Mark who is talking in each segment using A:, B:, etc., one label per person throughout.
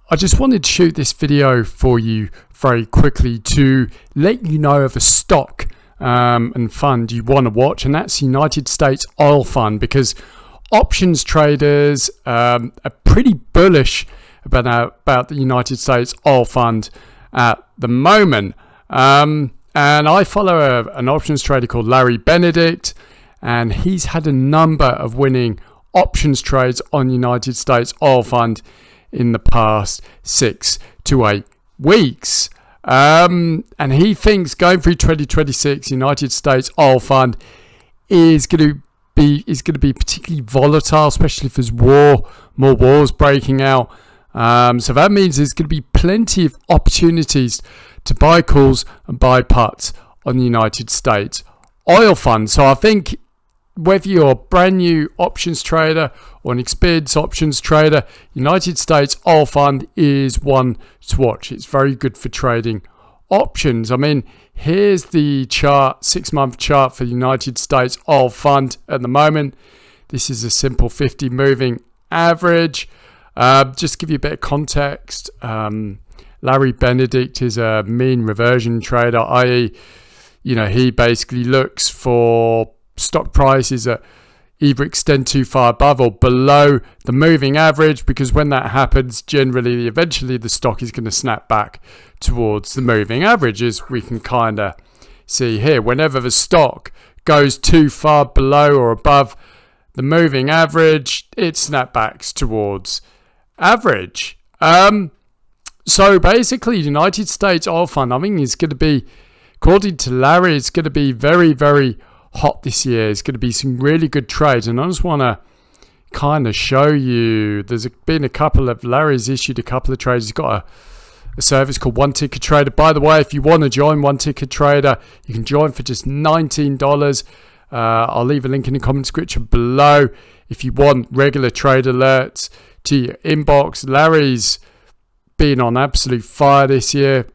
A: I just wanted to shoot this video for you very quickly to let you know of a stock and fund you want to watch, and that's United States Oil Fund, because options traders are pretty bullish about the United States Oil Fund at the moment. And I follow an options trader called Larry Benedict, and he's had a number of winning options trades on United States Oil Fund in the past 6 to 8 weeks. And he thinks going through 2026, United States Oil Fund is going to be particularly volatile, especially if there's more wars breaking out. So that means there's going to be plenty of opportunities to buy calls and buy puts on the United States Oil Fund. So I think whether you're a brand new options trader or an experienced options trader, United States Oil Fund is one to watch. It's very good for trading options. I mean, here's the chart, 6-month chart for the United States Oil Fund at the moment. This is a simple 50 moving average. Just to give you a bit of context, Larry Benedict is a mean reversion trader, i.e., he basically looks for stock prices that either extend too far above or below the moving average, because when that happens, eventually the stock is going to snap back towards the moving average, as we can kind of see here. Whenever the stock goes too far below or above the moving average, it snapbacks towards average. So basically, United States Oil Fund, I think, is going to be, according to Larry, it's going to be very, very hot this year. It's going to be some really good trades, and I just want to kind of show you. There's been a couple of Larry's issued a couple of trades. He's got a service called One Ticket Trader. By the way, if you want to join One Ticket Trader, you can join for just $19. I'll leave a link in the comment description below if you want regular trade alerts to your inbox. Larry's been on absolute fire this year.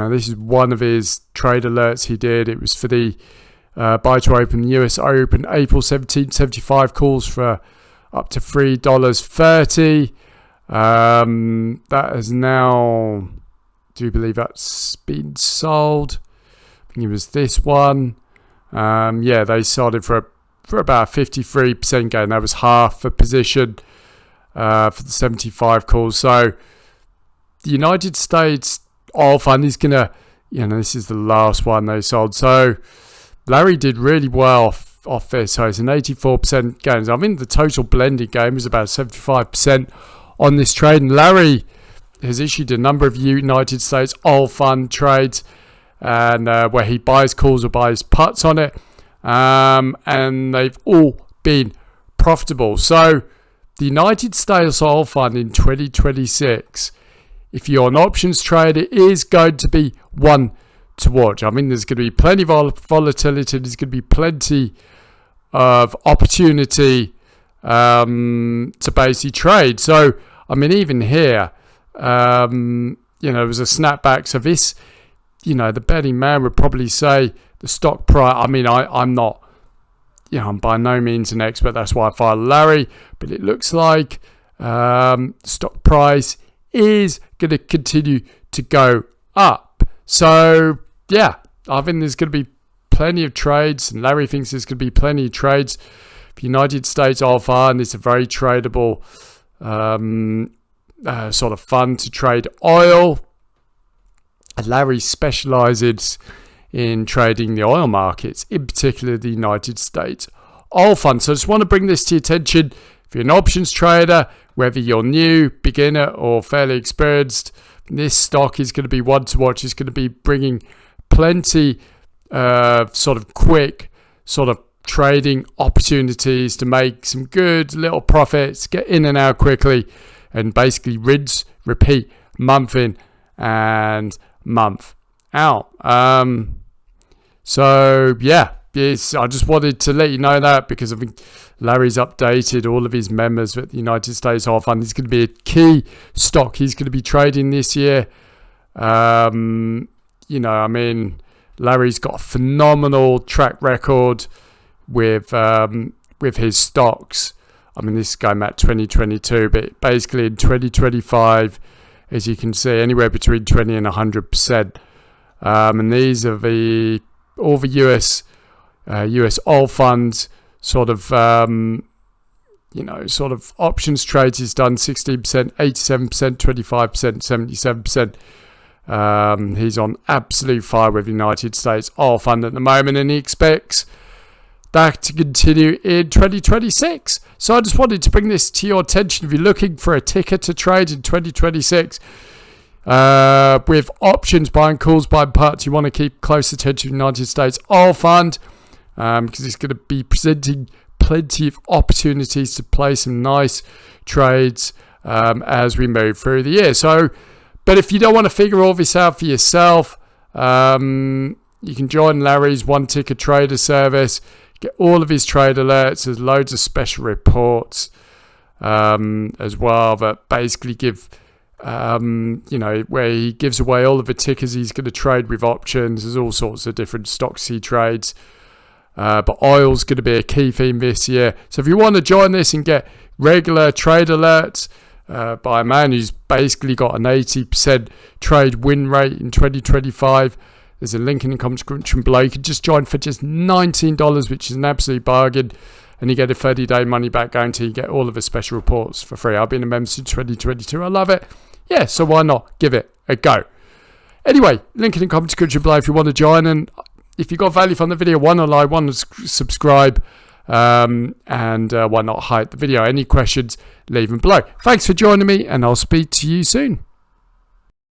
A: This is one of his trade alerts he did. It was for the buy to open the US Open April 17th, 75 calls for up to $3.30. That is now, do you believe that's been sold? I think it was this one. They sold it for about 53% gain. That was half a position for the 75 calls. So the United States Oil Fund is going to, this is the last one they sold. So Larry did really well off this. So it's an 84% gain. I think the total blended gain was about 75% on this trade. And Larry has issued a number of United States Oil Fund trades, and where he buys calls or buys puts on it. And they've all been profitable. So the United States Oil Fund in 2026, if you're an options trader, is going to be one to watch. I mean, there's going to be plenty of volatility. There's going to be plenty of opportunity to basically trade. So, I mean, even here, there was a snapback. So this, the betting man would probably say the stock price. I mean, I'm not, I'm by no means an expert. That's why I follow Larry. But it looks like stock price is going to continue to go up. So, I think there's going to be plenty of trades, and Larry thinks there's going to be plenty of trades for United States Oil Fund. It's a very tradable sort of fund to trade oil. And Larry specializes in trading the oil markets, in particular the United States Oil Fund. So I just want to bring this to your attention. If you're an options trader, whether you're new, beginner, or fairly experienced, this stock is going to be one to watch. It's going to be bringing plenty sort of quick sort of trading opportunities to make some good little profits, get in and out quickly, and basically rinse, repeat, month in and month out. Yes, I just wanted to let you know that, because I think Larry's updated all of his members at the United States Oil Fund. It's going to be a key stock he's going to be trading this year. Larry's got a phenomenal track record with his stocks I mean, this is going back 2022, but basically in 2025, as you can see, anywhere between 20 and 100%. And these are all the US oil funds sort of, sort of options trades. He's done 16%, 87%, 25%, 77%. He's on absolute fire with United States Oil Fund at the moment, and he expects that to continue in 2026. So I just wanted to bring this to your attention. If you're looking for a ticker to trade in 2026, with options, buying calls, buying puts, you want to keep close attention to the United States Oil Fund, because it's going to be presenting plenty of opportunities to play some nice trades as we move through the year. So, but if you don't want to figure all this out for yourself, you can join Larry's One Ticker Trader service. Get all of his trade alerts. There's loads of special reports as well that basically give, where he gives away all of the tickers he's going to trade with options. There's all sorts of different stocks he trades. But oil's going to be a key theme this year. So if you want to join this and get regular trade alerts by a man who's basically got an 80% trade win rate in 2025, there's a link in the comment section below. You can just join for just $19, which is an absolute bargain. And you get a 30-day money-back guarantee. You get all of the special reports for free. I've been a member since 2022. I love it. Yeah, so why not? Give it a go. Anyway, link in the comment section below if you want to join. And if you got value from the video, why not like, why not subscribe, and why not hype the video? Any questions, leave them below. Thanks for joining me, and I'll speak to you soon.